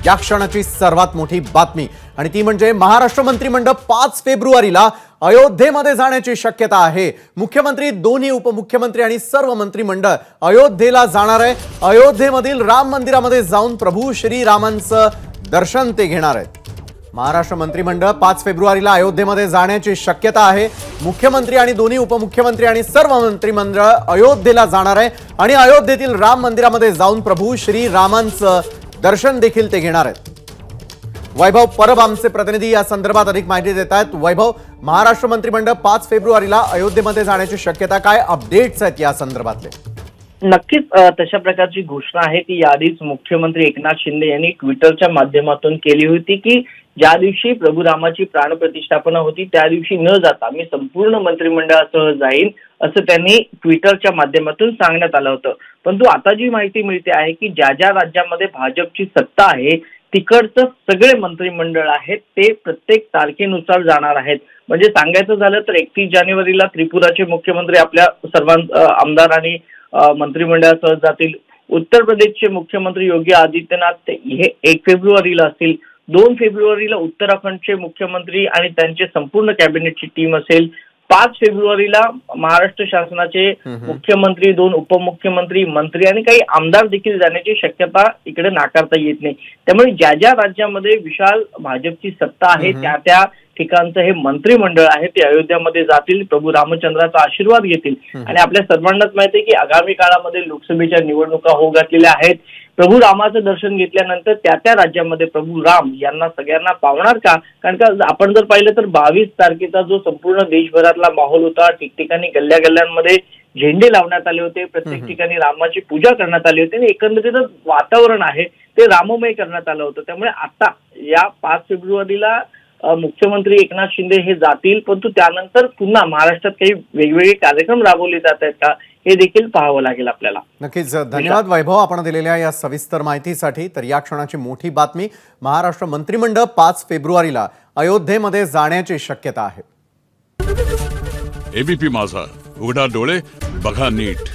या क्षणाची सर्वात मोठी बातमी आणि ती म्हणजे महाराष्ट्र मंत्रिमंडळ 5 फेब्रुवारीला अयोध्येमध्ये जाण्याची शक्यता आहे। मुख्यमंत्री, दोन्ही उपमुख्यमंत्री आणि सर्व मंत्रिमंडळ अयोध्येला जाणार आहे। अयोध्येमधील राम मंदिरामध्ये जाऊन प्रभू श्री रामांचं दर्शन ते घेणार आहेत। महाराष्ट्र मंत्रिमंडळ 5 फेब्रुवारीला अयोध्येमध्ये जाण्याची शक्यता आहे। मुख्यमंत्री आणि दोन्ही उपमुख्यमंत्री आणि सर्व मंत्रिमंडळ अयोध्येला जाणार आहे आणि अयोध्येतील राम मंदिरामध्ये जाऊन प्रभू श्री रामांचं दर्शन देखील ते घेणार आहेत। वैभव परब आमचे प्रतिनिधी या संदर्भात अधिक माहिती देत आहेत। वैभव, महाराष्ट्र मंत्रिमंडळ 5 फेब्रुवारीला अयोध्येमध्ये जाण्याची शक्यता, काय अपडेट्स आहेत या संदर्भातले? नक्कीच तशा प्रकारची घोषणा आहे ती याआधीच मुख्यमंत्री एकनाथ शिंदे यांनी ट्विटरच्या माध्यमातून केली होती की ज्या दिवशी प्रभू रामाची प्राणप्रतिष्ठापना होती त्या दिवशी न जाता मी संपूर्ण मंत्रिमंडळासह जाईन असं त्यांनी ट्विटरच्या माध्यमातून सांगण्यात आलं होतं। परंतु आता जी माहिती मिळते आहे की ज्या ज्या राज्यामध्ये भाजपची सत्ता आहे तिकडचं सगळे मंत्रिमंडळ आहेत ते प्रत्येक तारखेनुसार जाणार आहेत। म्हणजे सांगायचं झालं तर 31 जानेवारीला त्रिपुराचे मुख्यमंत्री आपल्या आमदार आणि मंत्रिमंडळासह जातील। उत्तर प्रदेशचे मुख्यमंत्री योगी आदित्यनाथ हे 1 फेब्रुवारीला असतील। 2 फेब्रुवारीला उत्तराखंडचे मुख्यमंत्री आणि त्यांचे संपूर्ण कॅबिनेटची टीम असेल। 5 फेब्रुवारीला महाराष्ट्र शासनाचे मुख्यमंत्री, 2 उपमुख्यमंत्री, मंत्री आणि काही आमदार देखील जाण्याची शक्यता इकडे नाकारता येत नाही। त्यामुळे ज्या ज्या राज्यामध्ये विशाल भाजपची सत्ता आहे त्या त्या ठिकाणचं हे मंत्रिमंडळ आहे ते अयोध्यामध्ये जातील, प्रभू रामचंद्राचा आशीर्वाद घेतील। आणि आपल्या सर्वांनाच माहिती आहे की आगामी काळामध्ये लोकसभेच्या निवडणुका होऊ घातलेल्या आहेत। प्रभू रामाचं दर्शन घेतल्यानंतर त्या त्या राज्यामध्ये प्रभू राम यांना सगळ्यांना पावणार का? कारण का आपण जर पाहिलं तर 22 तारखेचा जो संपूर्ण देशभरातला माहोल होता, ठिकठिकाणी गल्ल्या गल्ल्यांमध्ये झेंडे लावण्यात आले होते, प्रत्येक ठिकाणी रामाची पूजा करण्यात आली होती आणि एकंदरीतच वातावरण आहे ते राममय करण्यात आलं होतं। त्यामुळे आता या 5 फेब्रुवारीला मुख्यमंत्री एकनाथ शिंदे हे जातील, परंतु त्यानंतर पुन्हा महाराष्ट्रात काही वेगवेगळे कार्यक्रम राबवले जात आहेत का हे देखील पाहावं लागेल आपल्याला। नक्कीच धन्यवाद वैभव आपण दिलेल्या या सविस्तर माहितीसाठी। तर या क्षणाची मोठी बातमी, महाराष्ट्र मंत्रिमंडळ 5 फेब्रुवारीला अयोध्येमध्ये जाण्याची शक्यता आहे। एबीपी माझा, उघडा डोळे बघा नीट।